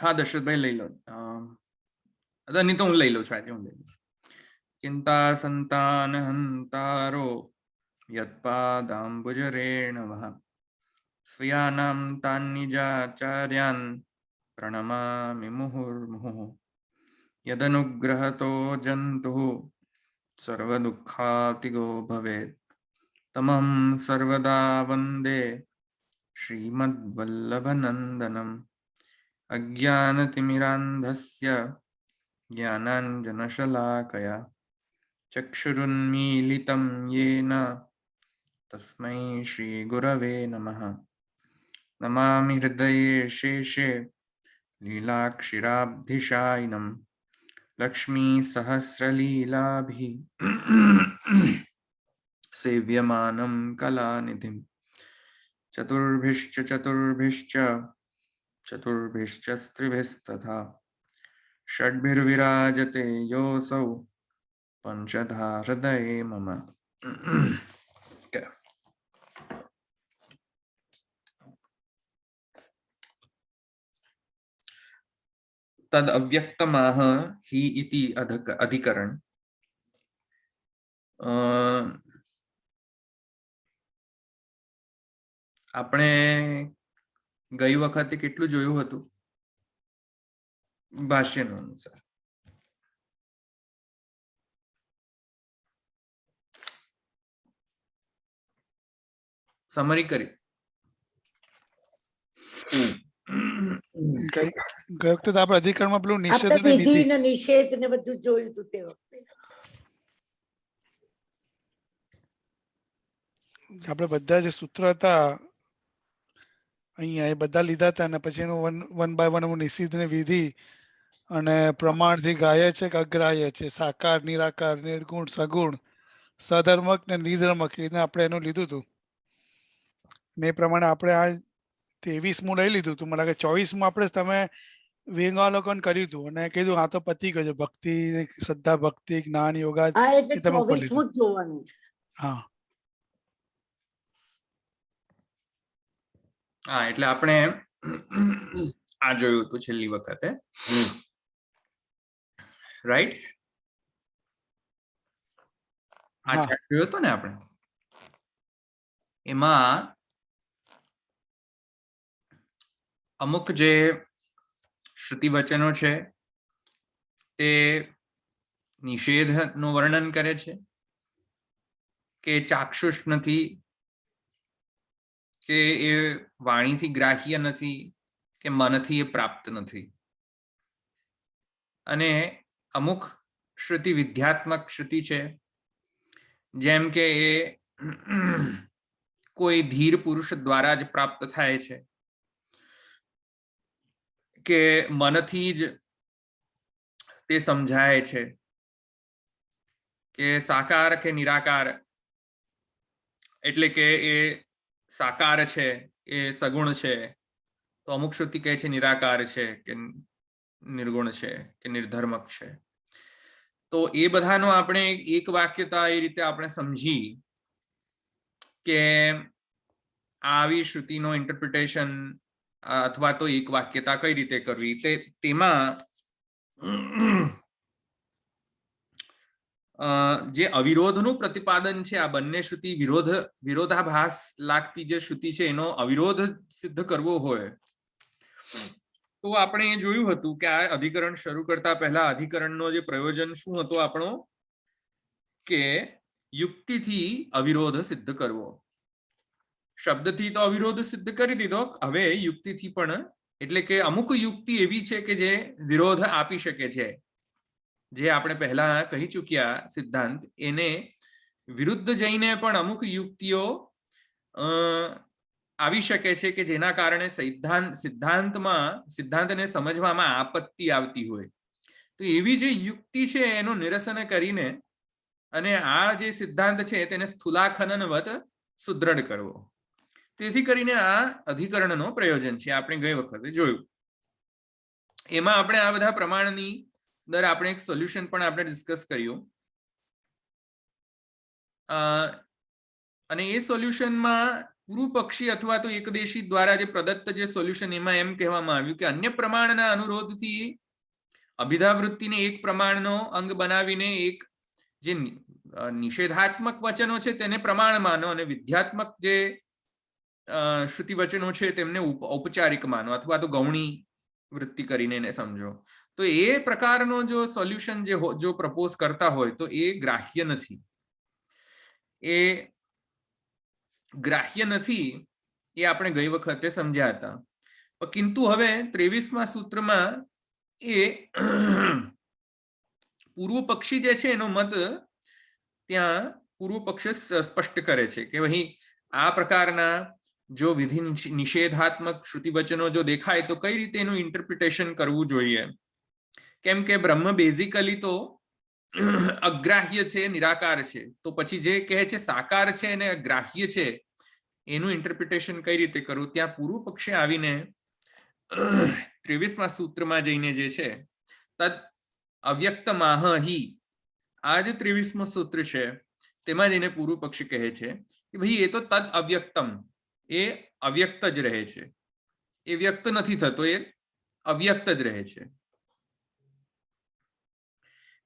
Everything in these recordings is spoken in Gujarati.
હા દશરથભાઈ લઈ લો. નહીં તો હું લઈ લઉં છું. આજે હું લઈ લઉં. ચિંતા સંતાન હંતારો યત્પાદાંબુજરેણવઃ સ્વયાનાં તાન્નિજાચાર્યાન પ્રણમામિ મુહુર્મુહુઃ યદનુગ્રહતો જંતુઃ સર્વદુઃખાતિગો ભવેत् તમહં સર્વદા વંદે શ્રીમદ્વલ્લભનંદનम् અજ્ઞાનતિમિરાન્ધસ્ય જ્ઞાનાંજનશલાકયા ચક્ષુરુન્મીલિतं येन तस्मै श्रीगुरवे नमः. नमामि हृदये शेषे लीलाक्षिराब्धिशायिनं लक्ष्मीसहस्रलीलाभिः सेव्यमानं कलानिधिं चतुर्भिश्च स्त्रिभिस्तथा षड्भिर्विराजते योऽसौ पंचधा हृदये मम. तद अव्यक्तमाह हि इति अधिकरण. આપણે ગઈ વખતે કેટલું જોયું હતું ભાષ્યનો અનુસાર? સમરી કરી. ગઈ વખતે આપણે અધિકરણમાં પેલું નિષેધ ને વિધિ ને નિષેધ ને બધું જોયું હતું. તે વખતે આપણે બધા જે સૂત્ર હતા અહીંયા એ બધા લીધા હતા અને પછી એનું વન બાય વન નિષેધ ને વિધિ અને પ્રમાણથી ગાય છે કે અગ્રાહ્ય છે, સાકાર નિરાકાર નિર્ગુણ સગુણ સધર્મક ને નિધર્મક એને આપણે એનું લીધું હતું ને એ પ્રમાણે આપણે આ 23મું લઈ લીધું હતું. મને લાગે 24મું આપણે તમે વિહંગાવલોકન કર્યું હતું અને કીધું આ તો પતી ગયું, ભક્તિ શ્રદ્ધા ભક્તિ જ્ઞાન યોગા એટલે 24મું જ જોવાનું છે. હા હા એટલે આપણે આ જોયું હતું છેલ્લી વખતે, રાઈટ? આ ચાર્ટ જોયો હતો ને આપણે. એમાં અમુક જે શ્રુતિ વચનો છે તે નિષેધનું વર્ણન કરે છે કે ચાક્ષુષ નથી, કે એ વાણીથી ગ્રાહ્ય નથી, કે મનથી એ પ્રાપ્ત નથી. અને અમુક શ્રુતિ વિધ્યાત્મક શ્રુતિ છે, જેમ કે એ કોઈ ધીર પુરુષ દ્વારા જ પ્રાપ્ત થાય છે, કે મનથી જ તે સમજાય છે, કે સાકાર કે નિરાકાર એટલે કે એ સાકાર છે, એ સગુણ છે, તો અમુક શ્રુતિ કહે છે નિરાકાર છે, કે નિર્ગુણ છે, કે નિર્ધર્મક છે. તો એ બધાનો આપણે એક વાક્યતા એ રીતે આપણે સમજી કે આવી શ્રુતિનો ઇન્ટરપ્રિટેશન અથવા તો એક વાક્યતા કઈ રીતે કરવી, તેમાં જે અવિરોધનું પ્રતિપાદન છે, આ બંને શ્રુતિ વિરોધાભાસ લાગતી જે શ્રુતિ છે એનો અવિરોધ સિદ્ધ કરવો હોય તો આપણે એ જોયું હતું કે આ અધિકરણ શરૂ કરતા પહેલા અધિકરણનો જે પ્રયોજન શું હતો આપણો, કે યુક્તિથી અવિરોધ સિદ્ધ કરવો. શબ્દથી તો અવિરોધ સિદ્ધ કરી દીધો, હવે યુક્તિથી પણ, એટલે કે અમુક યુક્તિ એવી છે કે જે વિરોધ આપી શકે છે, જે આપણે પહેલા કહી ચૂક્યા સિદ્ધાંત, એને વિરુદ્ધ જઈને પણ અમુક યુક્તિઓ આવી શકે છે કે જેના કારણે સિદ્ધાંતને સમજવામાં આપત્તિ આવતી હોય. તો એવી જે યુક્તિ છે એનું નિરસન કરીને અને આ જે સિદ્ધાંત છે તેને સ્થૂલાખનનવત સુદ્રઢ કરવો. તેથી કરીને આ અધિકરણનો પ્રયોજન છે, આપણે ગઈ વખતે જોયું. એમાં આપણે આ બધા પ્રમાણની દર આપણે એક સોલ્યુશન પણ આપણે ડિસ્કસ કર્યું અને એ સોલ્યુશનમાં પૂર્વ પક્ષી અથવા તો એકદેશી દ્વારા જે પ્રદત્ત જે સોલ્યુશન એમાં એમ કહેવામાં આવ્યું કે અન્ય પ્રમાણના અનુરોધથી અભિધાવૃત્તિને એક પ્રમાણનો અંગ બનાવીને એક જે નિષેધાત્મક વચનો છે તેને પ્રમાણ માનો અને વિધ્યાત્મક જે શ્રુતિ વચનો છે તેમને ઔપચારિક માનો અથવા તો ગૌણી વૃત્તિ કરીને એને સમજો. તો એ પ્રકારનો જો સોલ્યુશન જો પ્રપોઝ કરતા હોય તો એ ગ્રાહ્ય નથી. એ ગ્રાહ્ય નથી એ આપણે ગઈ વખતે સમજ્યા હતા. કિંતુ હવે 23મા સૂત્રમાં એ પૂર્વ પક્ષી જે છે એનો મત ત્યાં પૂર્વ પક્ષ સ્પષ્ટ કરે છે કે ભાઈ આ પ્રકારના જો વિધિ નિષેધાત્મક શ્રુતિ વચનો જો દેખાય તો કઈ રીતે એનું ઇન્ટરપ્રિટેશન કરવું જોઈએ. કેમ કે બ્રહ્મ બેઝિકલી તો અગ્રાહ્ય છે, નિરાકાર છે. તો પછી જે કહે છે સાકાર છે અને ગ્રાહ્ય છે એનું ઇન્ટરપ્રિટેશન કઈ રીતે કરવું, ત્યાં પૂર્વ પક્ષે આવીને 23મા સૂત્રમાં જઈને જે છે તદ અવ્યક્તમાહ હિ, આ જે 23મું સૂત્ર છે તેમાં જઈને પૂર્વ પક્ષી કહે છે કે ભાઈ એ તો તદ અવ્યક્તમ, એ અવ્યક્ત જ રહે છે, એ વ્યક્ત નથી થતો, એ અવ્યક્ત જ રહે છે.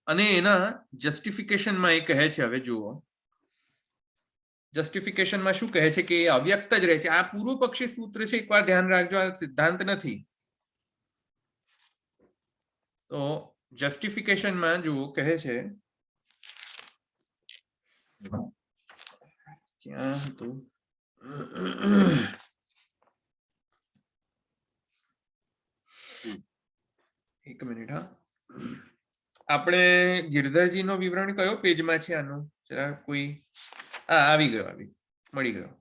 અને એના જસ્ટિફિકેશનમાં એ કહે છે, હવે જુઓ જસ્ટિફિકેશનમાં શું કહે છે કે એ અવ્યક્ત જ રહે છે. આ પૂર્વ પક્ષી સૂત્ર છે, એકવાર ધ્યાન રાખજો, આ સિદ્ધાંત નથી. તો જસ્ટિફિકેશનમાં જુઓ કહે છે, ક્યાં હતું, એક મિનિટ, હા આપણે ગિરધરજીનો વિવરણ કયો પેજમાં છે આનો, જરા કોઈ આવી ગયો, મળી ગયો.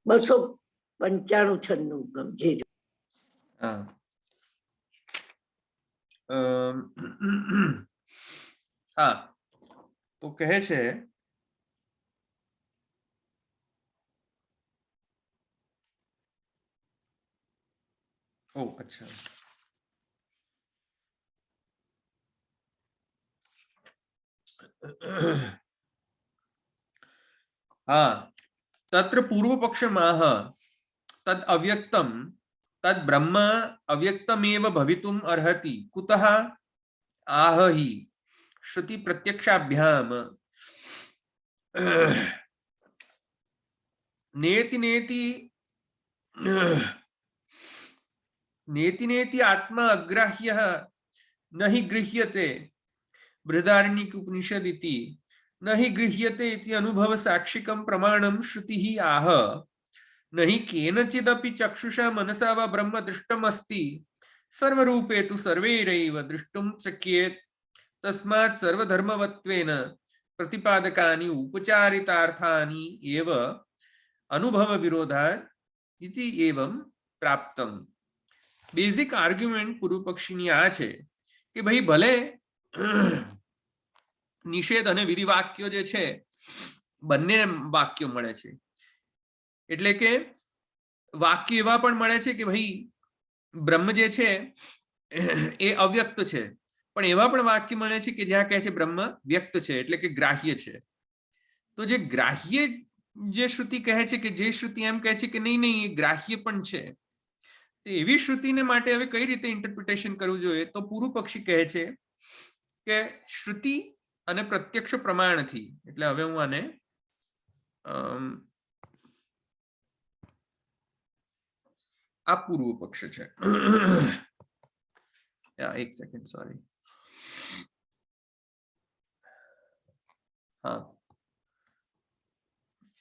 બસો 95-96 ગમજે. હા, હા, તો કહે છે અચ્છા, હા, તત્ર પૂર્વ પક્ષમાહ તદ અવ્યક્તમ તદ બ્રહ્મ અવ્યક્તમેવ ભવિતુમ અર્હતિ કુતઃ આહ હિ શ્રુતિ પ્રત્યક્ષાભ્યામ નેતિ નેતિ नेति नेति आत्मा अग्राह्यः न हि गृह्यते बृहदारण्यक उपनिषद इति न हि गृह्यते इति अनुभव साक्षिकं प्रमाणं श्रुतिः आह न हि केनचिदपि चक्षुषा मनसा वा ब्रह्म दृष्टम् अस्ति सर्वरूपे तु सर्वैरेव द्रष्टुं शक्येत तस्मात् सर्वधर्मवत्वेन प्रतिपादकानि उपचारितार्थानि एव अनुभव विरोधात् इति एवं प्राप्तम्. બેઝિક આર્ગ્યુમેન્ટ પૂર્વ પક્ષીની આ છે કે ભાઈ ભલે નિષેધ અને વિધિ વાક્યો જે છે બંને વાક્યો મળે છે, એટલે કે વાક્ય એવા પણ મળે છે કે ભાઈ બ્રહ્મ જે છે એ અવ્યક્ત છે, પણ એવા પણ વાક્ય મળે છે કે જ્યાં કહે છે બ્રહ્મ વ્યક્ત છે, એટલે કે ગ્રાહ્ય છે. તો જે ગ્રાહ્ય જે શ્રુતિ કહે છે કે જે શ્રુતિ એમ કહે છે કે નહીં નહીં એ ગ્રાહ્ય પણ છે, એવી શ્રુતિને માટે હવે કઈ રીતે ઇન્ટરપ્રિટેશન કરવું જોઈએ, તો પૂર્વ પક્ષી કહે છે કે શ્રુતિ અને પ્રત્યક્ષ પ્રમાણથી, એટલે હવે હું આને આ પૂર્વ પક્ષ છે, એક સેકન્ડ, સોરી, હા,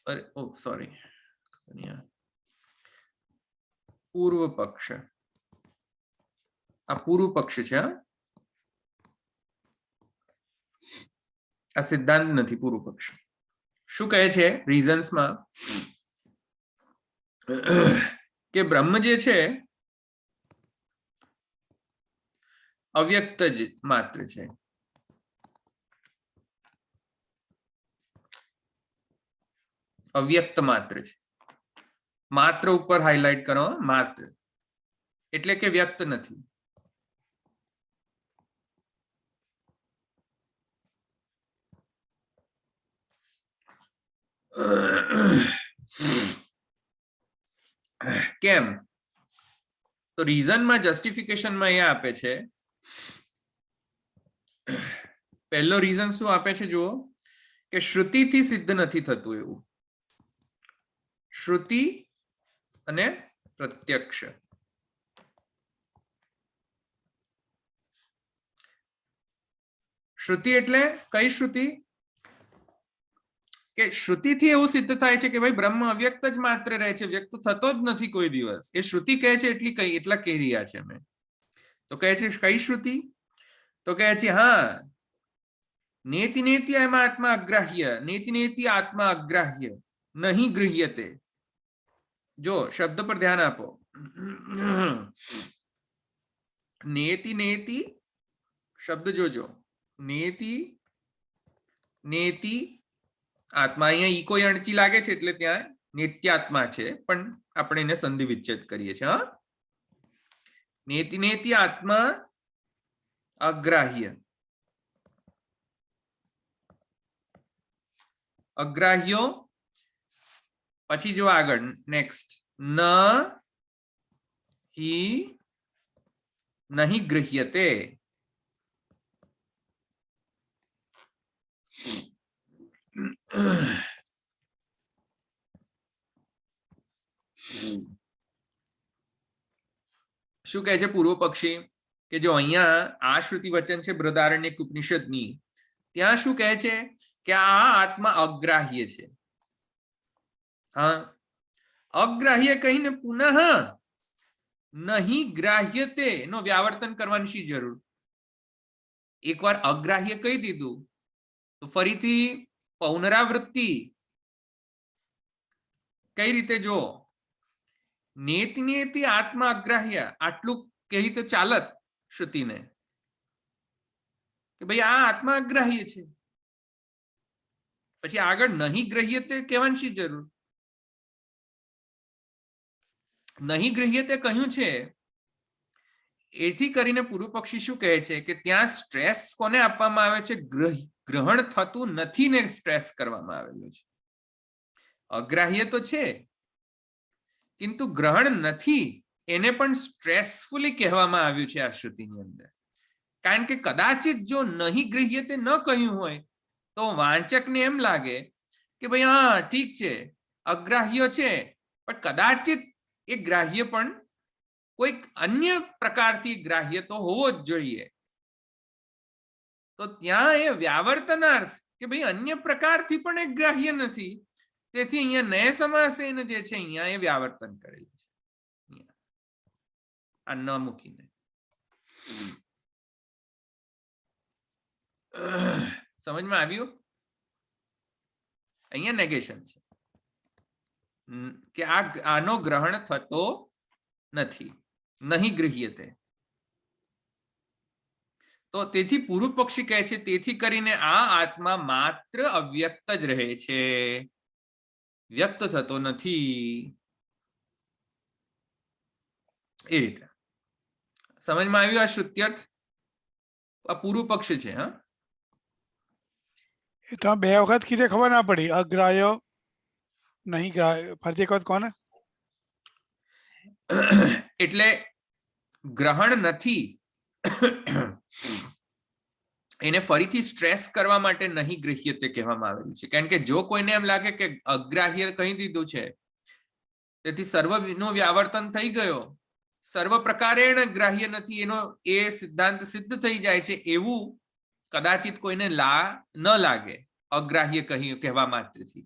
અરે ઓ સોરી, પૂર્વ પક્ષ, આ પૂર્વ પક્ષ છે, આ સિદ્ધાંત નથી. પૂર્વ પક્ષ શું કહે છે રીઝન્સમાં કે બ્રહ્મ જે છે અવ્યક્ત જ માત્ર છે, અવ્યક્ત માત્ર છે. માત્ર ઉપર હાઇલાઇટ કરો, માત્ર એટલે કે વ્યક્ત નથી. કેમ? તો રીઝનમાં જસ્ટિફિકેશનમાં એ આપે છે, પહેલો રીઝન શું આપે છે જુઓ, કે શ્રુતિથી સિદ્ધ નથી થતું એવું. શ્રુતિ અને પ્રત્યક્ષ. શ્રુતિ એટલે કઈ શ્રુતિ? કે શ્રુતિથી એવું સિદ્ધ થાય છે કે ભાઈ બ્રહ્મ અવ્યક્ત જ માત્ર રહે છે, વ્યક્ત થતો જ નથી કોઈ દિવસ. એ શ્રુતિ કહે છે એટલા કહી રહ્યા છે અમે. તો કહે છે કઈ શ્રુતિ? તો કહે છે હા, નેતિ નેતિ એમાં આત્મા અગ્રાહ્ય, નેતિ નેતિ આત્મા અગ્રાહ્ય નહીં ગૃહ્યતે. જો શબ્દ પર ધ્યાન આપો. નેતિ નેતિ શબ્દ જોજો. નેતિ નેતિ આત્મા, અહીંયા ઈ કોઈ અણચી લાગે છે એટલે ત્યાં નિત્યાત્મા છે, પણ આપણે એને સંધિ વિચ્છેદ કરીએ છીએ. હા, નેતિ નેતિ આત્મા અગ્રાહ્ય. અગ્રાહ્યો પછી જો આગળ નેક્સ્ટ, ન હિ નહીં ગૃહ્યતે. શું કહે છે પૂર્વ પક્ષી? કે જો અહીંયા આ શ્રુતિ વચન છે બૃહદારણ્યક ઉપનિષદની, ત્યાં શું કહે છે કે આ આત્મા અગ્રાહ્ય છે. હા, અગ્રાહ્ય કહીને પુનઃ નહીં ગ્રાહ્યતે નો વ્યાવર્તન કરવાની શી જરૂર? એકવાર અગ્રાહ્ય કહી દીધું તો ફરીથી પુનરાવૃત્તિ કઈ રીતે? જો નેતિ નેતિ આત્મા અગ્રાહ્ય આટલું કહી તો ચાલત શ્રુતિને કે ભાઈ આ આત્મા અગ્રાહ્ય છે, પછી આગળ નહીં ગ્રહ્યતે કહેવાની શી જરૂર? નહીં ગ્રહ્યતે કહ્યું છે એથી કરીને પૂર્વ પક્ષી શું કહે છે કે ત્યાં સ્ટ્રેસ કોને આપવામાં આવે છે? ગ્રહણ થતું નથી ને સ્ટ્રેસ કરવામાં આવેલું છે. અગ્રાહ્ય તો છે કિંતુ ગ્રહણ નથી એને પણ સ્ટ્રેસફુલી કહેવામાં આવ્યું છે આ શ્રુતિની અંદર. કારણ કે કદાચિત જો નહીં ગ્રહ્યતે ન કહ્યું હોય તો વાંચકને એમ લાગે કે ભાઈ હા ઠીક છે અગ્રાહ્ય છે, પણ કદાચિત એ ગ્રાહ્ય પણ કોઈક અન્ય પ્રકારથી ગ્રાહ્ય તો હોવો જ જોઈએ. તો ત્યાં એ વ્યાવર્તનાર્થ કે ભાઈ અન્ય પ્રકારથી પણ એક ગ્રાહ્ય નથી, તેથી અહીંયા નય સમાસેન જે છે અહીંયા એ વ્યાવર્તન કરેલું છે આ ન મૂકીને. સમજમાં આવ્યું? અહીંયા નેગેશન છે કે આનો ગ્રહણ થતો નથી, નહીં ગૃહ્યતે. તો તેથી પૂર્વ પક્ષી કહે છે તેથી કરીને આ આત્મા માત્ર અવ્યક્ત જ રહે છે, વ્યક્ત થતો નથી. એ રીતે સમજમાં આવ્યું આ શ્રુત્યર્થ? આ પૂર્વ પક્ષ છે. હા, એ તમે બે વખત કીધે ખબર ના પડી. અગ્રાહ્ય નહીં ગ્રાહ્ય, ફરીથી એક વખત કોને? એટલે ગ્રહણ નથી એને ફરીથી સ્ટ્રેસ કરવા માટે નહીં ગૃહ્યતે કહેવામાં આવેલું છે. કારણ કે જો કોઈને એમ લાગે કે અગ્રાહ્ય કહી દીધું છે તેથી સર્વનો વ્યાવર્તન થઈ ગયો, સર્વ પ્રકારે ગ્રાહ્ય નથી એનો એ સિદ્ધાંત સિદ્ધ થઈ જાય છે, એવું કદાચિત કોઈને ન લાગે અગ્રાહ્ય કહેવા માત્રથી.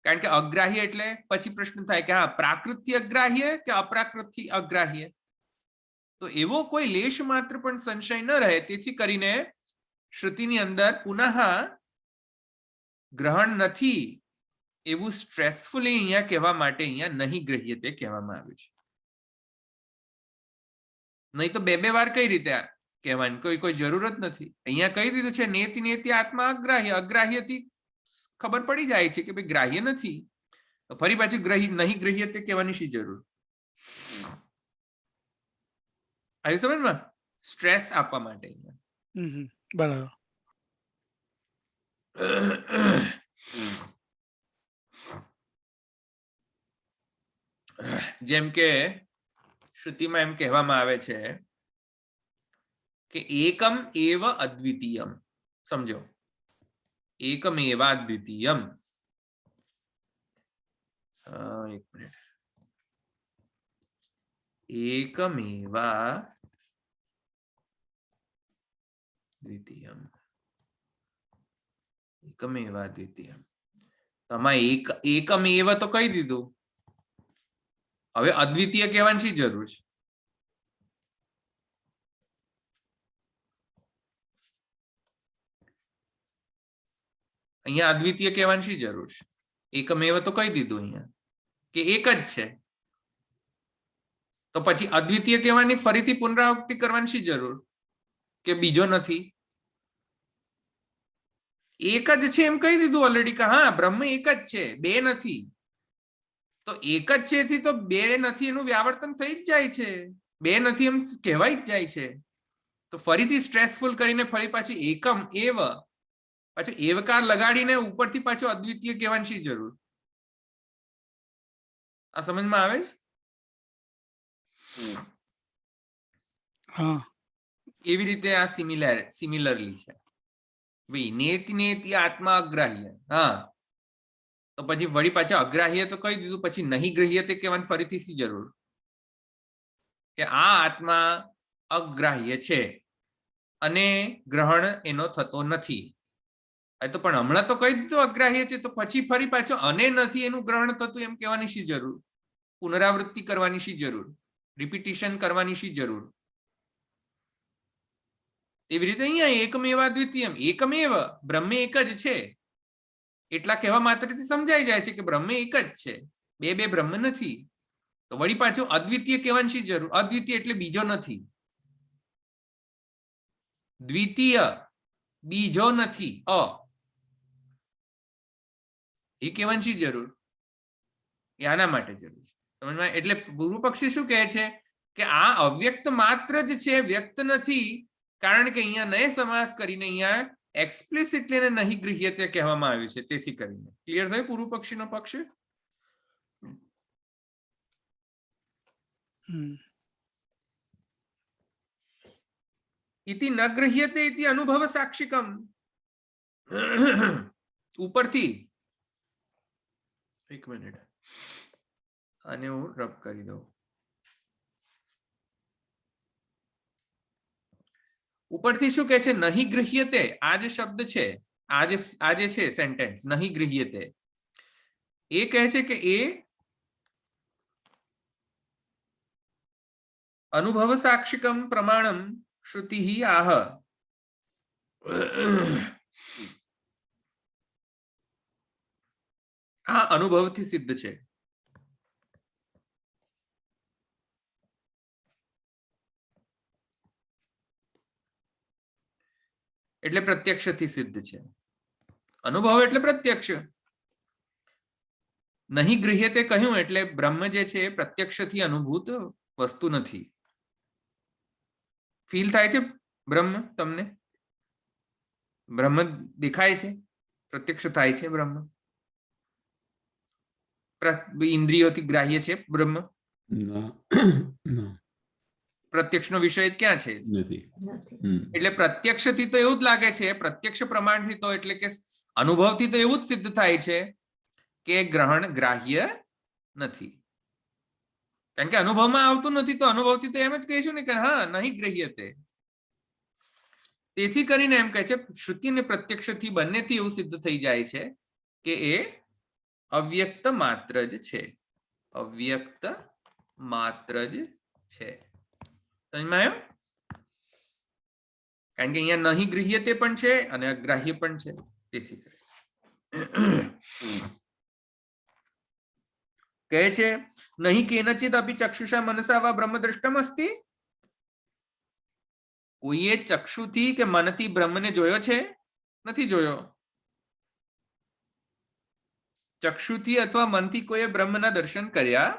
કારણ કે અગ્રાહ્ય એટલે પછી પ્રશ્ન થાય કે હા પ્રાકૃતિ અગ્રાહ્ય કે અપ્રાકૃતિ અગ્રાહ્ય? તો એવો કોઈ લેશ માત્ર પણ સંશય ન રહે, તેથી કરીને શ્રુતિની અંદર પુનઃ ગ્રહણ નથી એવું સ્ટ્રેસફુલી અહીંયા કહેવા માટે અહીંયા નહીં ગૃહ્યતે કહેવામાં આવ્યું છે. નહીં તો બે વાર કઈ રીતે કહેવાની કોઈ જરૂર જ નથી. અહીંયા કહી દીધું છે નેતિ નેતિ આત્મા અગ્રાહ્ય, અગ્રાહ્યથી ખબર પડી જાય છે કે ભાઈ ગ્રાહ્ય નથી, તો ફરી પાછી નહીં ગૃહ્યતે કહેવાની શી જરૂર? આવી સમજમાં? સ્ટ્રેસ આપવા માટે. બરાબર. જેમ કે શ્રુતિમાં એમ કહેવામાં આવે છે કે એકમ એવ અદ્વિતીયમ. સમજો, એકમેવા દ્વિતીયમ. એક મિનિટ. એકમેવા દ્વિતીયમ. એકમેવા દ્વિતીયમ. તમારે એકમેવ તો કહી દીધું. હવે અદ્વિતીય કહેવાની શી જરૂર છે? અહીંયા અદ્વિતીય કહેવાની શી જરૂર છે? એકમેવ તો કહી દીધું અહીંયા કે એક જ છે. તો પછી અદ્વિતીય કહેવાની ફરીથી પુનરાવૃત્તિ કરવાની શી જરૂર કે બીજો નથી? એક જ છે એમ કહી દીધું ઓલરેડી કે હા બ્રહ્મ એક જ છે, બે નથી. તો એક જ છે એથી તો બે નથી એનું વ્યાવર્તન થઈ જ જાય છે, બે નથી એમ કહેવાય જ જાય છે. તો ફરીથી સ્ટ્રેસફુલ કરીને ફરી પાછી એકમ એવ પાછું એવકાર લગાડીને ઉપરથી પાછું અદ્વિતીય કહેવાની શી જરૂર? આ સમજમાં આવે છે? હા, એવી રીતે આ સિમિલરલી છે. ભાઈ નેતિ નેતિ આત્મા અગ્રાહ્ય. હા, તો પછી વળી પાછા અગ્રાહ્ય તો કહી દીધું, પછી નહીં ગ્રહ્ય તે કહેવાની ફરીથી શી જરૂર કે આ આત્મા અગ્રાહ્ય છે અને ગ્રહણ એનો થતો નથી. તો પણ હમણાં તો કહી દીધું અગ્રાહ્ય છે, તો પછી ફરી પાછો અને નથી એનું ગ્રહણ થતું એમ કહેવાની શી જરૂર? પુનરાવૃત્તિ કરવાની શી જરૂર? રિપીટિશન કરવાની શી જરૂર? એવી રીતે અહીંયા એકમેવા દ્વિતીયમ, એકમેવ બ્રહ્મ એક જ છે એટલા કહેવા માત્રથી સમજાઈ જાય છે કે બ્રહ્મ એક જ છે, બે બે બ્રહ્મ નથી. તો વળી પાછું અદ્વિતીય કહેવાની શી જરૂર? અદ્વિતીય એટલે બીજો નથી, દ્વિતીય બીજો નથી, એ કહેવાની શી જરૂર? એ આના માટે જરૂર છે. સમજમાં? એટલે પૂર્વ પક્ષી શું કહે છે કે આ અવ્યક્ત માત્ર જ છે, વ્યક્ત નથી. કારણ કે અહીંયા નય સમાસ કરીને અહીંયા એક્સપ્લિસિટલી એને નહીં ગૃહ્યતે કહેવામાં આવ્યું છે. તેથી કરીને ક્લિયર થયું પૂર્વ પક્ષીનો પક્ષ? ઇતિ ન ગૃહ્યતે ઇતિ અનુભવ સાક્ષિકમ. ઉપરથી એક મિનિટ આને હું રબ કરી દઉં. ઉપરથી શું કહે છે? નહીં ગૃહ્યતે. આ જે શબ્દ છે, આ જે છે સેન્ટેન્સ નહીં ગૃહ્યતે, એ કહે છે કે એ અનુભવ સાક્ષિકમ પ્રમાણમ શ્રુતિ આહ. આ અનુભવથી સિદ્ધ છે. એટલે પ્રત્યક્ષથી સિદ્ધ છે. અનુભવ એટલે પ્રત્યક્ષ. નહીં ગૃહ્યતે કહ્યું એટલે બ્રહ્મ જે છે એ પ્રત્યક્ષથી અનુભૂત વસ્તુ નથી. ફીલ થાય છે બ્રહ્મ? તમને બ્રહ્મ દેખાય છે? પ્રત્યક્ષ થાય છે બ્રહ્મ? ઇન્દ્રિયોથી ગ્રાહ્ય છે બ્રહ્મ? પ્રત્યક્ષનો વિષય ક્યાં છે? એટલે પ્રત્યક્ષથી તો એવું જ લાગે છે, પ્રત્યક્ષ પ્રમાણથી તો એટલે કે અનુભવથી તો એવું જ સિદ્ધ થાય છે કે ગ્રહણ ગ્રાહ્ય નથી. કારણ કે અનુભવમાં આવતું નથી, તો અનુભવથી તો એમ જ કહીશું ને કે હા નહીં ગ્રહ્યતે. તેથી કરીને એમ કહે છે શ્રુતિ અને પ્રત્યક્ષથી બંનેથી એવું સિદ્ધ થઈ જાય છે કે એ અવ્યક્ત માત્ર જ છે. અવ્યક્ત માત્ર જ છે. સમજમાં આવ્યું? કારણ કે અહીંયા નહીં ગૃહ્યતે પણ છે અને અગ્રાહ્ય પણ છે. તેથી કહે છે નહીં કેનચિત અપી ચક્ષુષા મનસા વા બ્રહ્મ દ્રષ્ટમ અસ્તિ. કોઈએ ચક્ષુથી કે મનથી બ્રહ્મને જોયો છે? નથી જોયો. ચક્ષુથી અથવા મનથી કોઈએ બ્રહ્મના દર્શન કર્યા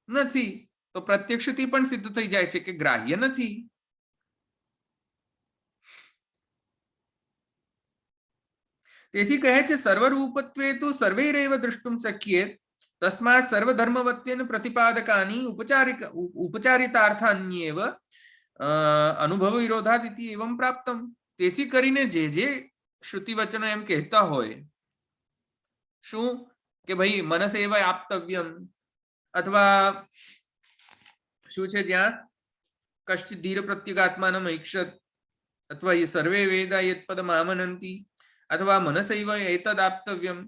નથી. તો પ્રત્યક્ષથી પણ સિદ્ધ થઈ જાય છે કે ગ્રાહ્ય નથી. તેથી કહે છે સર્વરૂપત્વે તુ સર્વૈરેવ દ્રષ્ટુમ શક્યે તસ્માત સર્વધર્મવત્યેન પ્રતિપાદકાની ઉપચારિતાર્થાન્યેવ અનુભવ વિરોધાદ ઇતિ એવં પ્રાપ્તમ. તેથી કરીને જે શ્રુતિ વચનો એમ કહેતા હોય શું કે ભાઈ મનસેવ આપ્તવ્યમ, અથવા શું છે જ્યાં કશ્ચિત ધીર પ્રત્યેગાત્માનમ ઈક્ષત, અથવા એ સર્વે વેદા યત્પદ મામનંતી, અથવા મનસૈવ એતદ આપ્તવ્યમ,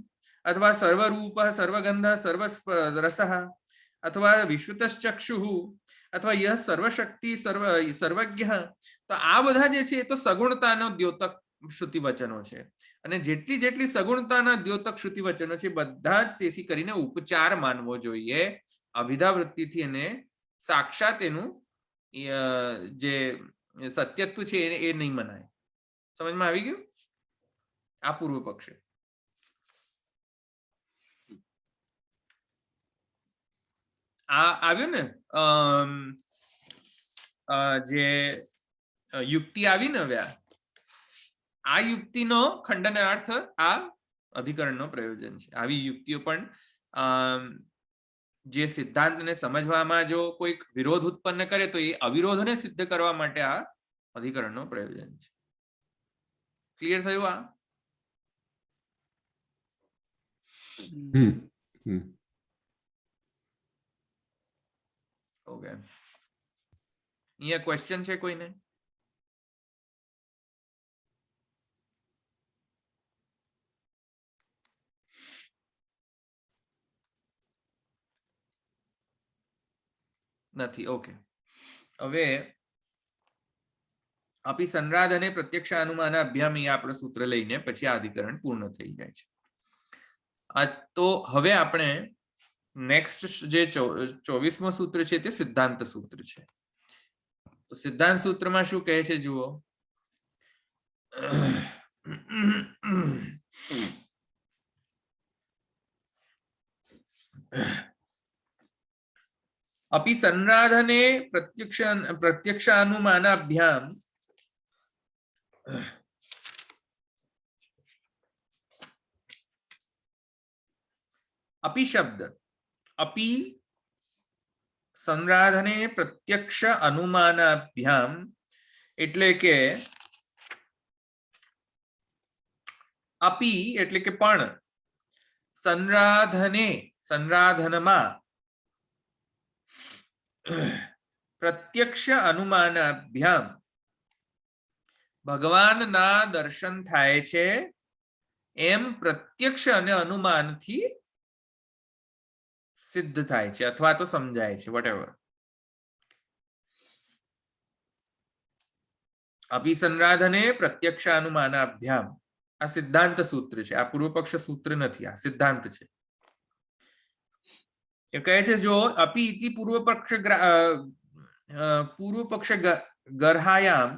અથવા સર્વરૂપ સર્વગંધ સર્વરસઃ, અથવા વિશ્રુતશ્ચક્ષુઃ, અથવા યહ સર્વશક્તિ સર્વજ્ઞ. તો આ બધા જે છે એ તો સગુણતાનો દ્યોતક શ્રુતિ વચનો છે, અને જેટલી સગુણતાના દ્યોતક શ્રુતિ વચનો છે બધા જ તેથી કરીને ઉપચાર માનવો જોઈએ. અભિધા વૃત્તિથી એને સાક્ષાત એનું જે સત્યત્વ છે એ નહીં મનાય. સમજમાં આવી ગયું? આ પૂર્વ પક્ષ. આ આવ્યું ને જે યુક્તિ આવી ને હવે આ યુક્તિનો ખંડનાર્થ આ અધિકરણનો પ્રયોજન છે. આવી યુક્તિઓ પણ જે સિદ્ધાંતને સમજવામાં જો કોઈક વિરોધ ઉત્પન્ન કરે તો એ અવિરોધને સિદ્ધ કરવા માટે આ અધિકરણનો પ્રયોજન છે. ક્લિયર થયું? આ ઓકે. અહીંયા ક્વેશ્ચન છે કોઈને? નથી. ઓકે. હવે આપી સંરાધ અને પ્રત્યક્ષ અનુમાન અભ્યામ એ આપણું સૂત્ર લઈને પછી આ અધિકરણ પૂર્ણ થઈ જાય છે. તો હવે આપણે નેક્સ્ટ જે 24મો સૂત્ર છે તે સિદ્ધાંત સૂત્ર છે. તો સિદ્ધાંત સૂત્રમાં શું કહે છે જુઓ. अपि संराधने प्रत्यक्षानुमानाभ्याम अपि शब्द अपि संराधने प्रत्यक्ष अनुमानाभ्याम એટલે કે अपि એટલે કે પણ સંરાધને સંરાધનમાં પ્રત્યક્ષ અનુમાનાભ્યામ ભગવાનના દર્શન થાય છે એમ પ્રત્યક્ષ અને અનુમાનથી સિદ્ધ થાય છે અથવા તો સમજાય છે. વોટએવર. અભી સંરાધને પ્રત્યક્ષ અનુમાનાભ્યામ આ સિદ્ધાંત સૂત્ર છે. આ પૂર્વ પક્ષ સૂત્ર નથી, આ સિદ્ધાંત છે. એ કહે છે જો અપી ઇતિ પૂર્વ પક્ષ ગર્હાયામ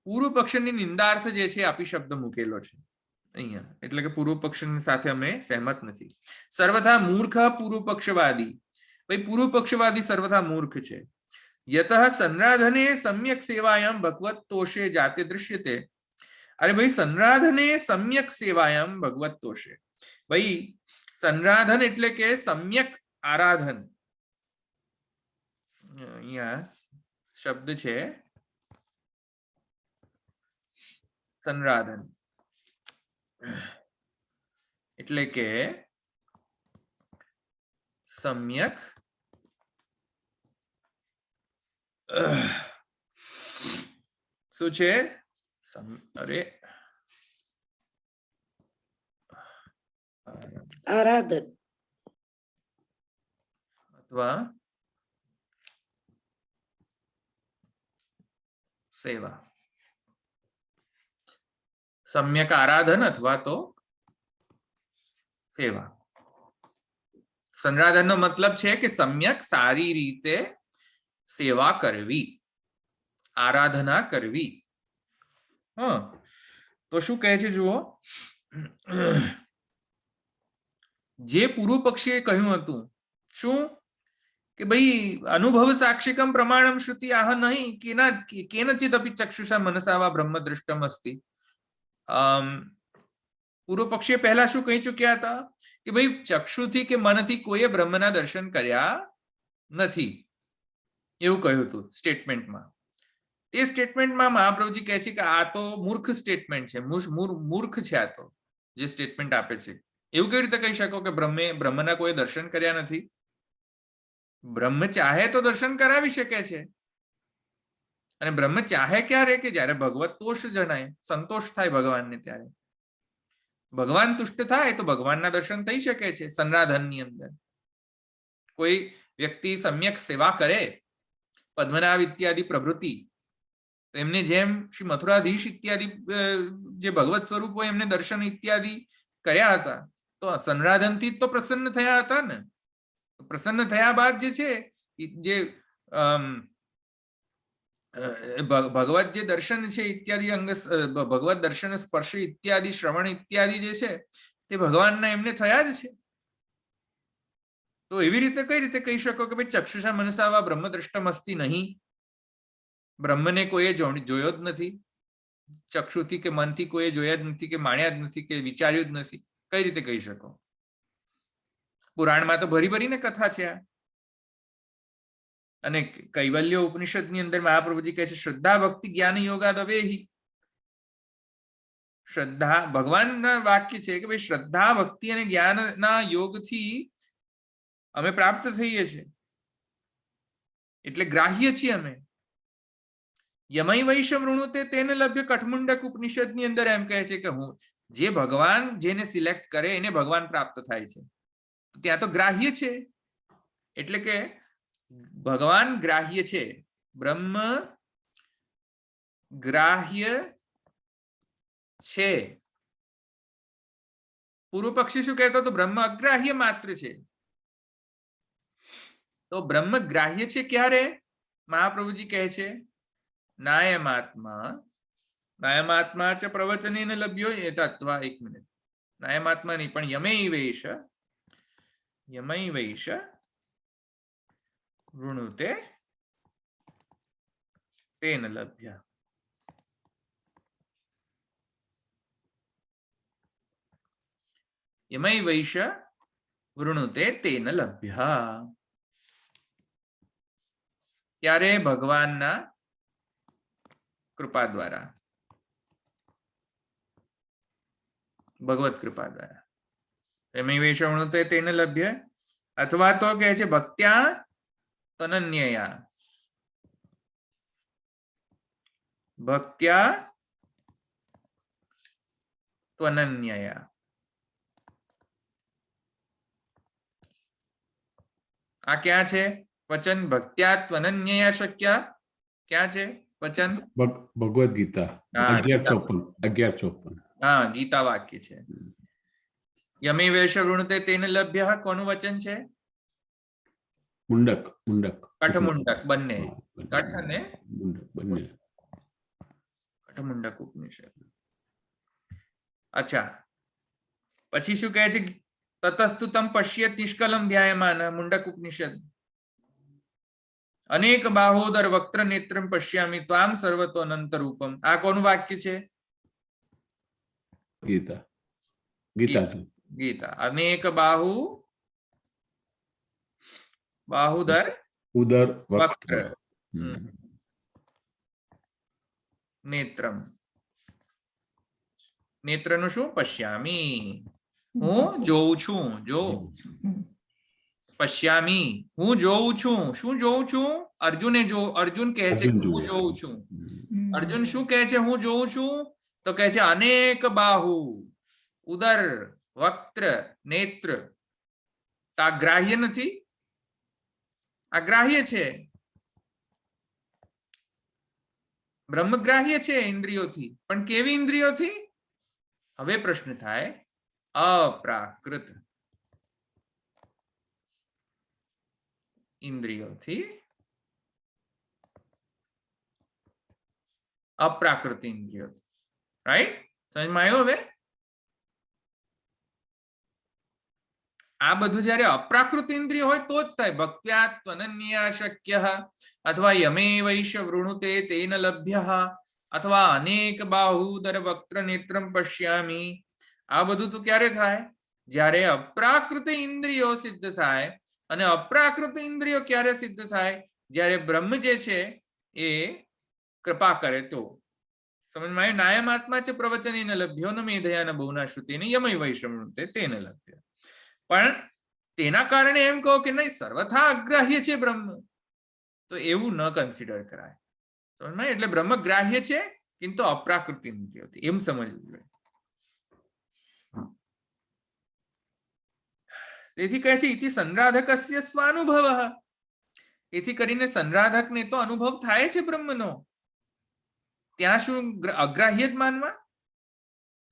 પૂર્વ પક્ષની નિંદાર્થ જે છે અપી શબ્દ મૂકેલો છે અહીંયા, એટલે કે પૂર્વ પક્ષની સાથે અમે સહેમત નથી. સર્વથા મૂર્ખ પૂર્વ પક્ષવાદી. ભાઈ પૂર્વ પક્ષવાદી સર્વથા મૂર્ખ છે. યતઃ સંરાધને સમ્યક સેવાયામ ભગવત તોષે જાતે દૃશ્યતે. અરે ભાઈ સંરાધને સમ્યક સેવાયામ ભગવત તોષે. ભાઈ સંરાધન એટલે કે સમ્યક આરાધન. અહીંયા શબ્દ છે સંરાધન એટલે કે સમ્યક શું છે? અરે આરાધન અથવા સેવા. સમ્યક આરાધન અથવા તો સેવા. સંરાધનનો મતલબ છે કે સમ્યક સારી રીતે સેવા કરવી, આરાધના કરવી. તો શું કહે છે જુઓ. જે પૂર્વ પક્ષીએ કહ્યું હતું શું કે ભાઈ અનુભવ સાક્ષિકમ પ્રમાણમ શ્રુતિ આહ નહીં કેનચિત અપી ચક્ષુષા મનસા વા બ્રહ્મ દૃષ્ટમ અસ્તિ. પૂર્વ પક્ષીએ પહેલા શું કહી ચુક્યા હતા કે ભાઈ ચક્ષુથી કે મનથી કોઈએ બ્રહ્મના દર્શન કર્યા નથી એવું કહ્યું હતું સ્ટેટમેન્ટમાં. તે સ્ટેટમેન્ટમાં મહાપ્રભુજી કહે છે કે આ તો મૂર્ખ સ્ટેટમેન્ટ છે, મૂર્ખ છે આ તો જે સ્ટેટમેન્ટ આપે છે. એવું કેવી રીતે કહી શકો કે બ્રહ્મના કોઈ દર્શન કર્યા નથી? બ્રહ્મ ચાહે તો દર્શન કરાવી શકે છે. અને બ્રહ્મ ચાહે ક્યારે કે જ્યારે ભગવત તોષ જણાય, સંતોષ થાય ભગવાનને, ત્યારે ભગવાન તુષ્ટ થાય તો ભગવાનના દર્શન થઈ શકે છે. સંરાધનની અંદર કોઈ વ્યક્તિ સમ્યક સેવા કરે, પદ્મનાભ ઇત્યાદિ પ્રવૃત્તિ, એમને જેમ શ્રી મથુરાધીશ ઇત્યાદિ જે ભગવત સ્વરૂપ હોય એમને દર્શન ઇત્યાદિ કર્યા હતા, તો સંરાધનથી તો પ્રસન્ન થયા હતા ને. પ્રસન્ન થયા બાદ જે છે જે ભગવત જે દર્શન છે ઇત્યાદિ અંગ, ભગવત દર્શન સ્પર્શ ઇત્યાદિ શ્રવણ ઇત્યાદિ જે છે તે ભગવાનના એમને થયા જ છે. તો એવી રીતે કઈ રીતે કહી શકો કે ભાઈ ચક્ષુષા મનસા વા બ્રહ્મ દ્રષ્ટમ અસ્તિ નહીં? બ્રહ્મને કોઈએ જોયો જ નથી, ચક્ષુથી કે મનથી કોઈએ જોયા જ નથી, કે માણ્યા જ નથી, કે વિચાર્યું જ નથી. કઈ રીતે કહી શકો? પુરાણમાં તો ભરી ભરીને કથા છે આ. અને કૈવલ્ય ઉપનિષદની અંદર મહાપ્રભુજી કહે છે શ્રદ્ધા ભક્તિ જ્ઞાન યોગાદ અવેહી. શ્રદ્ધા ભગવાનના વાક્ય છે કે ભાઈ શ્રદ્ધા ભક્તિ અને જ્ઞાનના યોગથી અમે પ્રાપ્ત થઈએ છીએ, એટલે ગ્રાહ્ય છીએ અમે. યમય વૈશ વૃણુતે તેને લભ્ય. કઠમુંડક ઉપનિષદની અંદર એમ કહે છે કે હું જે ભગવાન જેને સિલેક્ટ કરે એને ભગવાન પ્રાપ્ત થાય છે. ત્યાં તો ગ્રાહ્ય છે, એટલે કે ભગવાન ગ્રાહ્ય છે, બ્રહ્મ ગ્રાહ્ય છે. પૂર્વ પક્ષી શું કહેતો તો બ્રહ્મ અગ્રાહ્ય માત્ર છે. તો બ્રહ્મ ગ્રાહ્ય છે ક્યારે? મહાપ્રભુજી કહે છે નાયમાત્મા ચ પ્રવચનેન લભ્યો એ તત્વ. એક મિનિટ, નાયમાત્મા નહીં પણ યમૈ વૈશ વૃણુતે તેન લભ્ય. યમૈ વૈશ વૃણુતે તેન લભ્ય. ત્યારે ભગવાનના કૃપા દ્વારા, ભગવત કૃપા દ્વારા. યમૈ વૈશ વૃણુતે તેન લભ્ય. અથવા તો કહે છે ભક્ત્યા તનન્યયા. ભક્ત્યા ત્વનન્યયા. આ ક્યાં છે વચન? ભક્ત્યા ત્વનન્યયા શક્ય. ક્યાં છે વચન? ભગવદ ગીતા 11:54. હા, ગીતા વાક્ય છે. યમે વેશ વૃણતે તેન લભ્ય. કોનું વચન છે? મુંડક. કઠમુંડક બંને. કઠ અને બંને. કઠમુંડક ઉપનિષદ. અચ્છા, પછી શું કહે છે? તતસ્તુ તમ પશ્યત નિષ્કલમ ધ્યાયમાન. મુંડક ઉપનિષદ. અનેક બાહોદર વક્ત્ર નેત્રમ પશ્યામિ ત્વામ સર્વતો અનંત રૂપમ. આ કોનું વાક્ય છે? ગીતા. અનેક બાહુદર ઉદર વક્ત્ર નેત્રમ. નેત્રનું શું? પશ્યામી, હું જોઉં છું. પશ્યામી, હું જોઉં છું. શું જોઉં છું? અર્જુન કહે છે કે હું જોઉં છું. અર્જુન શું કહે છે? હું જોઉં છું. તો કહે છે અનેક બાહુ ઉદર વક્ત્ર નેત્ર. આ ગ્રાહ્ય નથી, આ ગ્રાહ્ય છે. બ્રહ્મગ્રાહ્ય છે ઇન્દ્રિયોથી. પણ કેવી ઇન્દ્રિયોથી? હવે પ્રશ્ન થાય, અપ્રાકૃત ઇન્દ્રિયોથી. અપ્રાકૃત ઇન્દ્રિયોથી. રાઈટ? સમજમાં આવ્યું? હવે આ બધું જયારે અપ્રાકૃત ઇન્દ્રિય હોય તો જ થાય. ભક્ત્યા ત્વનન્યા શક્ય અથવા યમે વૈશ વૃણુતે તેન લભ્ય. અથવા અનેક બાહુદર વક્ત્ર નેત્રમ પશ્યામી, આ બધું તો ક્યારે થાય? જ્યારે અપ્રાકૃત ઇન્દ્રિયો સિદ્ધ થાય. અને અપ્રાકૃત ઇન્દ્રિયો ક્યારે સિદ્ધ થાય? જ્યારે બ્રહ્મ જે છે એ કૃપા કરે તો. સમજમાં આવ્યું? નાયમાત્મા ચ પ્રવચનેન લભ્યો ન મેધયા ન બહુના શ્રુતેન યમય વૈષમ્યતે તેન લભ્ય. પણ તેના કારણે એમ કહો કે નહીં સર્વથા અગ્રાહ્ય છે બ્રહ્મ, તો એવું ન કન્સિડર કરાય. સમજમાં? એટલે બ્રહ્મ ગ્રાહ્ય છે કિંતુ અપ્રાકૃત ઇન્દ્રિયોથી, એમ સમજવું જોઈએ. તેથી કહે છે ઇતિ સંરાધકસ્ય સ્વાનુભવઃ. એથી કરીને સંરાધકને તો અનુભવ થાય છે બ્રહ્મનો. ત્યાં શું અગ્રાહ્ય જ માનવા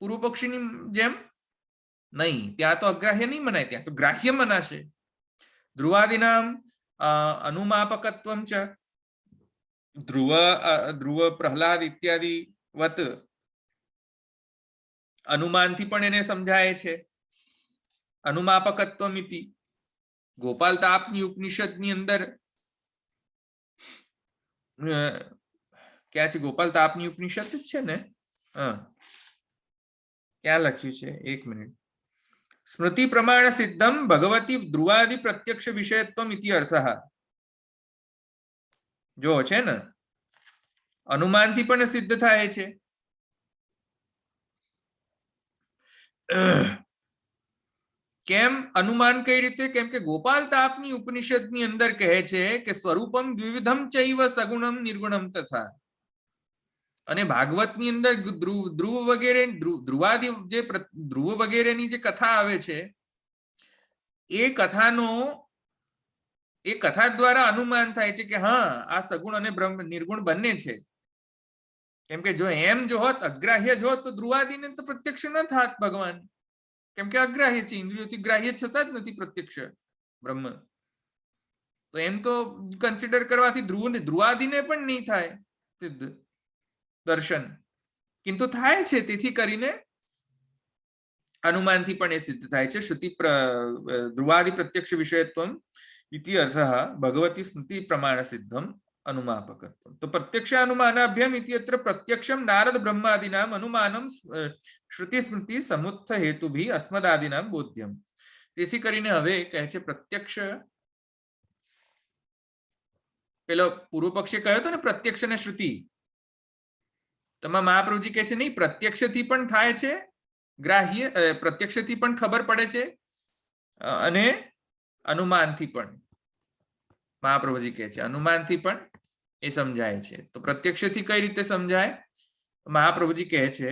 પૂર્વ પક્ષીની જેમ? નહીં, ત્યાં તો અગ્રાહ્ય નહીં મનાય, ત્યાં તો ગ્રાહ્ય મનાશે. ધ્રુવાદિનામ અનુમાપકત્વમ ચ, ધ્રુવ પ્રહલાદ ઇત્યાદિ વત અનુમાનથી પણ એને સમજાય છે. અનુમાપકત્વમ ઇતિ ગોપાલ તાપની ઉપનિષદની અંદર ક્યાં છે? ગોપાલ તાપની ઉપનિષદ જ છે ને? ક્યાં લખ્યું છે? એક મિનિટ. સ્મૃતિ પ્રમાણ સિદ્ધમ ભગવતી ધ્રુવાદિ પ્રત્યક્ષ વિષયત્વમ ઇતિ અર્થઃ. જો છે ને, અનુમાનથી પણ સિદ્ધ થાય છે. કેમ અનુમાન? કઈ રીતે? કેમ કે ગોપાલ તાપની ઉપનિષદની અંદર કહે છે કે સ્વરૂપમ દ્વિવિધમ ચૈવ સગુણમ નિર્ગુણમ તથા. અને ભાગવતની અંદર ધ્રુવ વગેરે ધ્રુવાદિ જે ધ્રુવ વગેરેની જે કથા આવે છે એ કથા દ્વારા અનુમાન થાય છે કે હા આ સગુણ અને બ્રહ્મ નિર્ગુણ બંને છે. કેમ કે જો એમ જો હોત, અગ્રાહ્ય જ હોત, તો ધ્રુવાદિને તો પ્રત્યક્ષ ન થાત ભગવાન. કેમ કે અગ્રાહ્ય છે, ઇન્દ્રિયોથી ગ્રાહ્ય છતાં જ નથી પ્રત્યક્ષ બ્રહ્મ. તો એમ તો કન્સિડર કરવાથી ધ્રુવાદિને પણ નહીં થાય સિદ્ધ દર્શન, કિંતુ થાય છે. તેથી કરીને અનુમાનથી પણ એ સિદ્ધ થાય છે. શ્રુતિ ધ્રુવાદિ પ્રત્યક્ષ વિષયત્વમ ઇતિ અર્થઃ ભગવતી સ્મૃતિ પ્રમાણ સિદ્ધમ અનુમાપકત્વમ. તો પ્રત્યક્ષ અનુમાનાભ્યામ ઇતિ અત્ર પ્રત્યક્ષમ નારદ બ્રહ્માદિનામ અનુમાનમ શ્રુતિ સ્મૃતિ સમુત્થ હેતુભી અસ્મદાદિનામ બોધ્યમ. તેથી કરીને હવે કહે છે પ્રત્યક્ષ, પેલો પૂર્વ પક્ષે કહ્યો હતો ને પ્રત્યક્ષ અને શ્રુતિ, તમારા મહાપ્રભુજી કહે છે નહીં, પ્રત્યક્ષથી પણ થાય છે ગ્રાહ્ય, પ્રત્યક્ષથી પણ ખબર પડે છે અને અનુમાનથી પણ. મહાપ્રભુજી કહે છે અનુમાનથી પણ એ સમજાય છે. તો પ્રત્યક્ષથી કઈ રીતે સમજાય? મહાપ્રભુજી કહે છે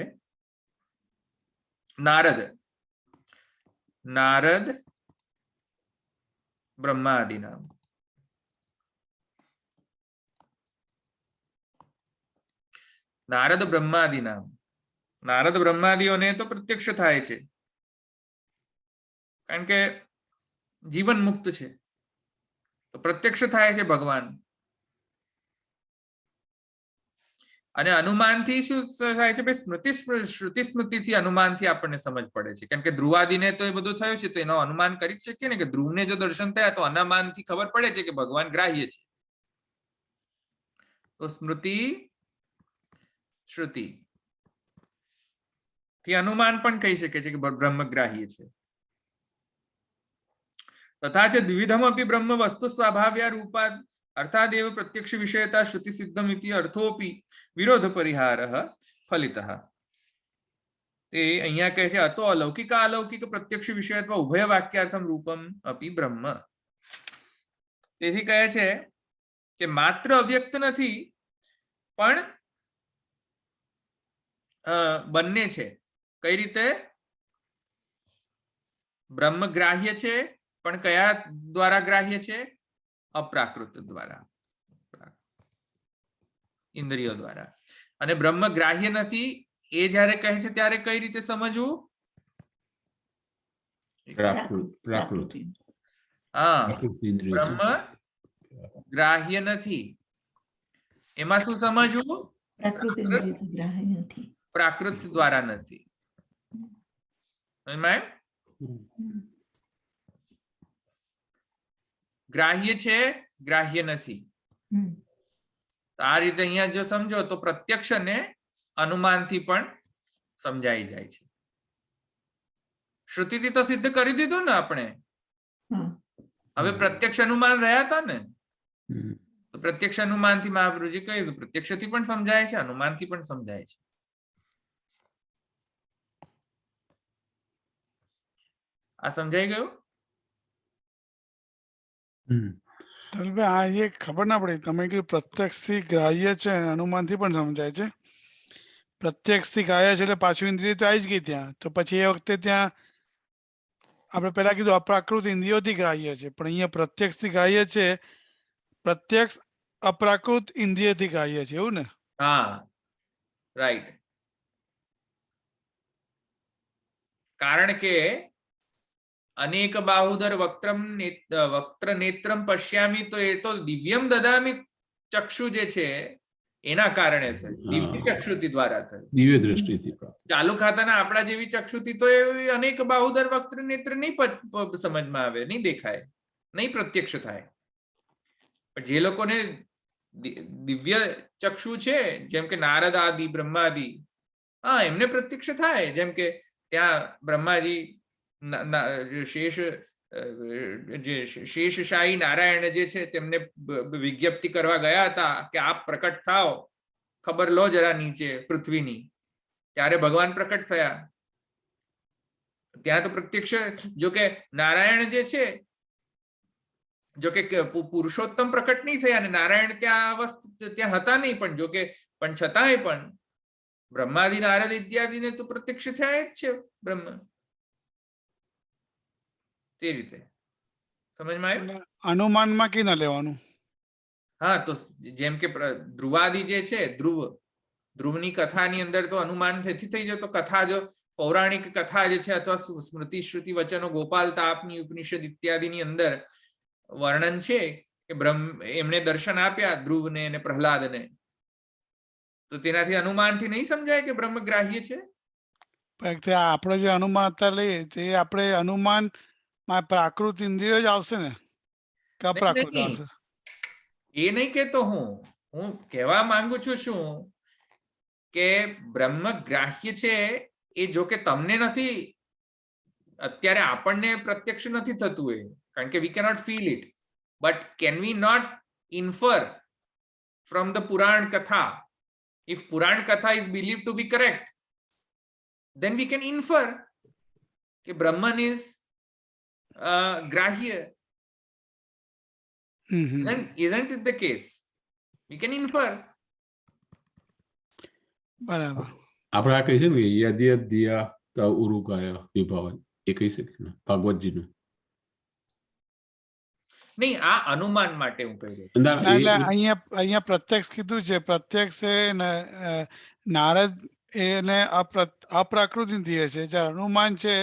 નારદ બ્રહ્માદિનામ. નારદ બ્રહ્માદિનામ, નારદ બ્રહ્માદિઓને તો પ્રત્યક્ષ થાય છે કારણ કે જીવન મુક્ત છે, તો પ્રત્યક્ષ થાય છે ભગવાન. અને અનુમાનથી શું થાય છે? શ્રુતિ સ્મૃતિથી અનુમાનથી આપણને સમજ પડે છે. કેમ કે ધ્રુવાદિને તો એ બધું થયું છે, તો એનો અનુમાન કરી શકીએ ને કે ધ્રુવને જો દર્શન થયા તો અનુમાનથી ખબર પડે છે કે ભગવાન ગ્રાહ્ય છે. તો સ્મૃતિ શ્રુતિ થી અનુમાન પણ કહી શકે છે કે બ્રહ્મ ગ્રાહ્ય છે. તથા ચ દ્વિવિધમપી બ્રહ્મ વસ્તુ સ્વભાવ્યા રૂપાદ અર્થાદેવ પ્રત્યક્ષ વિષયતા શ્રુતિ સિદ્ધમ ઇતિ અર્થોપી વિરોધ પરિહારઃ ફલિતઃ. તે અહીંયા કહે છે અતો અલૌકિક અલૌકિક પ્રત્યક્ષ વિષયત્વ ઉભય વાક્યાર્થમ રૂપમ અપી બ્રહ્મ. તેથી કહે છે કે માત્ર અવ્યક્ત નથી પણ બંને છે. કઈ રીતે? બ્રહ્મ ગ્રાહ્ય છે, પણ કયા દ્વારા ગ્રાહ્ય છે? અપ્રાકૃત દ્વારા, ઇન્દ્રિયો દ્વારા. અને બ્રહ્મ ગ્રાહ્ય નથી એ જ્યારે કહે છે ત્યારે કઈ રીતે સમજવું? પ્રાકૃત હા, ઇન્દ્રિયો બ્રહ્મ ગ્રાહ્ય નથી એમાં શું સમજવું? પ્રાકૃત દ્વારા નથી. ગ્રાહ્ય છે, ગ્રાહ્ય નથી. આ રીતે અહીંયા જો સમજો તો પ્રત્યક્ષ અને અનુમાનથી પણ સમજાઈ જાય છે. શ્રુતિથી તો સિદ્ધ કરી દીધું ને આપણે. હમ. હવે પ્રત્યક્ષ અનુમાન રહ્યા હતા ને, હમ. તો પ્રત્યક્ષ અનુમાનથી મહાપ્રભુજી કહ્યું પ્રત્યક્ષથી પણ સમજાય છે, અનુમાનથી પણ સમજાય છે. આ સમજાઈ ગયું? હમ. ધવલભાઈ, આ એ ખબર ના પડી. તમે કીધું પ્રત્યક્ષથી ગ્રાહ્ય છે અને અનુમાનથી પણ સમજાય છે. પ્રત્યક્ષથી ગ્રાહ્ય છે એટલે પાછું ઇન્દ્રિય તો આવી જ ગઈ ત્યાં. તો પછી એ વખતે ત્યાં આપણે પેલા કીધું અપ્રાકૃત ઇન્દ્રિયોથી ગ્રાહ્ય છે, પણ અહીંયા પ્રત્યક્ષથી ગ્રાહ્ય છે. પ્રત્યક્ષ અપ્રાકૃત ઇન્દ્રિયથી ગ્રાહ્ય છે, એવું ને? હા, રાઈટ. કારણ કે અનેક બાહુધર વક્ત્ર નેત્રમ પશ્યામી, તો એ તો દિવ્યમ દદામી ચક્ષુ જે છે એના કારણે છે, દિવ્ય ચક્ષુતિ દ્વારા થયું. દિવ્ય દ્રષ્ટિથી પ્રાપ્ત. ચાલુ ખાતાના આપણા જેવી ચક્ષુથી તો એ અનેક બાહુધર વક્ત્ર નેત્ર નહીં સમજમાં આવે, નહીં દેખાય, નહીં પ્રત્યક્ષ થાય. પણ જે લોકોને દિવ્ય ચક્ષુ છે, જેમ કે નારદ આદિ, બ્રહ્માદિ, હા, એમને પ્રત્યક્ષ થાય. જેમ કે ત્યાં બ્રહ્માજી શેષશાહી નારાયણ જે છે તેમને વિજ્ઞપ્તિ કરવા ગયા હતા કે આપ પ્રકટ થાઓ, ખબર લો જરા નીચે પૃથ્વીની. ત્યારે ભગવાન પ્રકટ થયા. ત્યાં તો પ્રત્યક્ષ, જો કે નારાયણ જે છે, જો કે પુરુષોત્તમ પ્રકટ નહીં થયા અને નારાયણ ત્યાં હતા નહીં, પણ જો કે પણ છતાંય પણ બ્રહ્માદિ નારદ ઇત્યાદિને તો પ્રત્યક્ષ થયા જ છે બ્રહ્મ. તે રીતે સમજમાં આવ્યું? અનુમાનમાં કે ના લેવાનું? હા, તો જેમ કે ધ્રુવાદિ જે છે, ધ્રુવની કથાની અંદર તો અનુમાન થઈ જતો. કથા જો પૌરાણિક કથા જે છે અથવા સ્મૃતિ શ્રુતિ વચનો, ગોપાલ તાપની ઉપનિષદ ઇત્યાદિની અંદર વર્ણન છે કે એમને દર્શન આપ્યા ધ્રુવને અને પ્રહલાદને. તો તેનાથી અનુમાનથી નહીં સમજાય કે બ્રહ્મ ગ્રાહ્ય છે. આપણે જે અનુમાન અત્યારે લઈએ તે આપણે અનુમાન માં પ્રાકૃત ઇન્દ્રિય જ આવશે ને કે અપ્રાકૃત આવશે? એ નહીં કહેતો હું કહેવા માંગુ છું શું કે બ્રહ્મ ગ્રાહ્ય છે એ જો કે તમને નથી, અત્યારે આપણને પ્રત્યક્ષ નથી થતું એ, કારણ કે we cannot feel it, but can we not infer from the પુરાણ કથા? If Puran Katha is believed to be correct, then we can infer that Brahman is grahya. Isn't it the case? We can infer. બરાબર. આપણે આ કહી છે ને યદ્ય દિયા ઉરુકાય વિભાવ, એ કહી શકીએ ને ભાગવતજીનું? નહીં, આ અનુમાન માટે હું કહી રહ્યો. એટલે અહીંયા પ્રત્યક્ષ કીધું છે. પ્રત્યક્ષ એ નારદ એને અપ્રાકૃત ઇન્દ્રિય છે. જ્યારે અનુમાન છે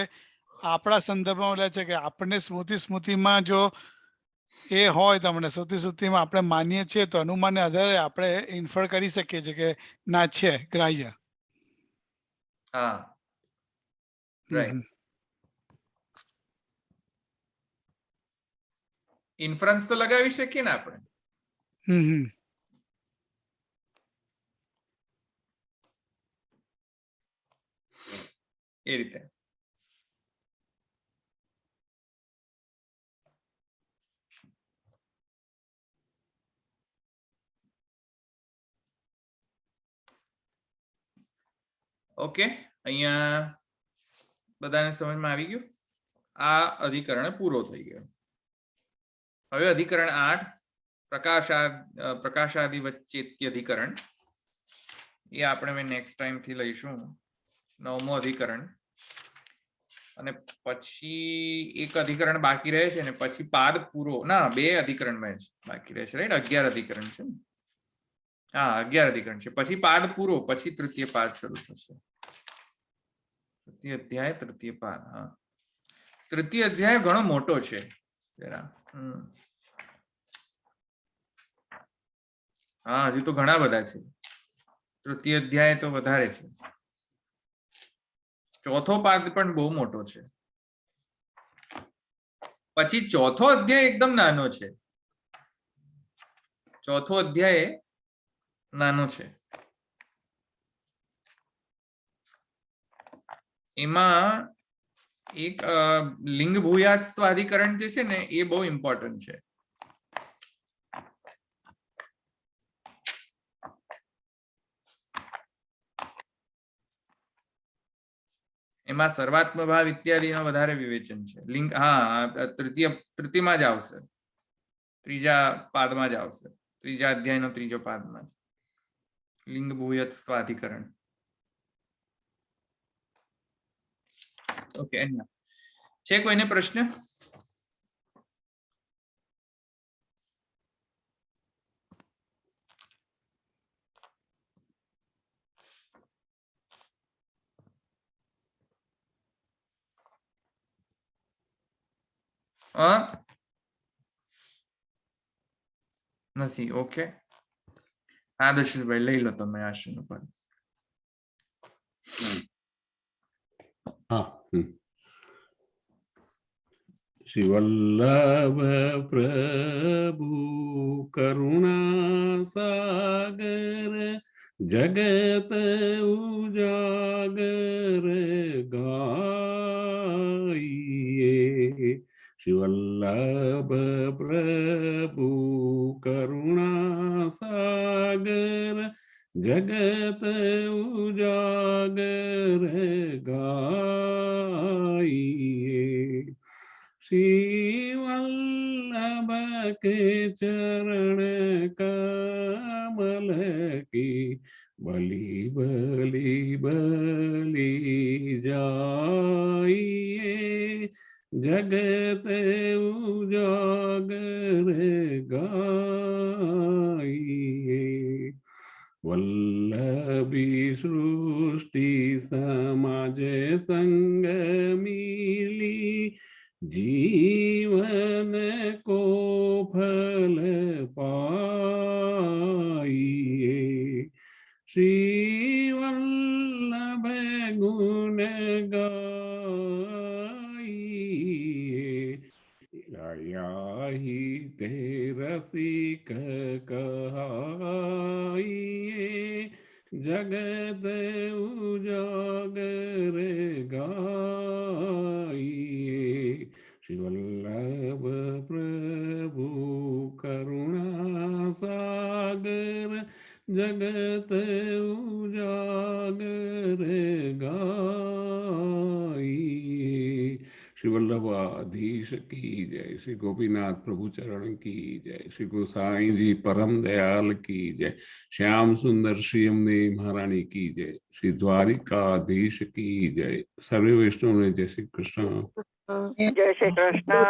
આપણા સંદર્ભમાં લે છે કે આપણને સ્મૃતિમાં જો એ હોય, તમને સ્મૃતિમાં આપણે માનીએ છીએ તો અનુમાનને આધારે આપણે ઇન્ફર કરી શકીએ છીએ કે ના છે ગ્રાહ્ય. હા, રાઈટ. ઇન્ફરન્સ તો લગાવી શકીએ ને આપણે. એ રીતે. ઓકે, અહીંયા બધાને સમજમાં આવી ગયું? આ અધિકરણ પૂરો થઈ ગયો. હવે અધિકરણ 8 પ્રકાશાદિવચ્ચેત્ય અધિકરણ, એ આપણે નેક્સ્ટ ટાઈમ થી લઈશું. 9મો અધિકરણ, અને પછી એક અધિકરણ બાકી રહે છે, અને પછી પાદ પૂરો. ના, 2 અધિકરણ બાકી રહે છે, રાઈટ? 11 અધિકરણ છે. હા, 11 અધિકરણ છે. પછી પાદ પૂરો, પછી તૃતીય પાદ શરૂ થશે. તૃતીય અધ્યાય, તૃતીય પાદ. હા, તૃતીય અધ્યાય ઘણો મોટો છે જરા. હા, હજુ તો ઘણા બધા છે. તૃતીય અધ્યાય તો વધારે છે. ચોથો પાદ પણ બહુ મોટો છે. પછી ચોથો અધ્યાય એકદમ નાનો છે. ચોથો અધ્યાય નાનો છે. એમાં એક લિંગ ભૂયાત્સ્વાધિકરણ જે છે ને એ બહુ ઇમ્પોર્ટન્ટ છે. એમાં સર્વાત્મ ભાવ ઇત્યાદિનો વધારે વિવેચન છે. લિંગ તૃતીયમાં જ આવશે, ત્રીજા પાદમાં જ આવશે, ત્રીજા અધ્યાયનો ત્રીજો પાદમાં લિંગ ભૂયત્સ્વાધિકરણ. ઓકે, છે કોઈને પ્રશ્ન? નથી. ઓકે, આદર્શભાઈ લઈ લો તમે આશન ઉપર. હા. શ્રી વલ્લભ પ્રભુ કરુણા સાગર જગત ઉજાગર ગાઈએ. શ્રી વલ્લભ પ્રભુ કરુણા સાગર જગત ઉજાગર ગાઈએ. શ્રી વલ્લભ કે ચરણ કમલ કી બલી બલી બલી જાઈએ. જગત ઉજાગર ગાઈએ. વલ્લભી સૃષ્ટિ સમાજ સંગ મિલી जीवन को फल पाइए. श्री वल्लभ गुण गाइए. गाया ही ते रसिक कहाइए. जगत उजागर गाइए. श्री वल्लभ प्रभु करुणा सागर जगत उजागर गाइए. श्री वल्लभाधीश की जय. श्री गोपीनाथ प्रभु चरण की जय. श्री गोसाई जी परम दयाल की जय. श्याम सुंदर श्री अम्बे महारानी की जय. श्री द्वारिकाधीश की जय. सर्वे वैष्णव ने जय श्री कृष्ण. जय श्री कृष्ण.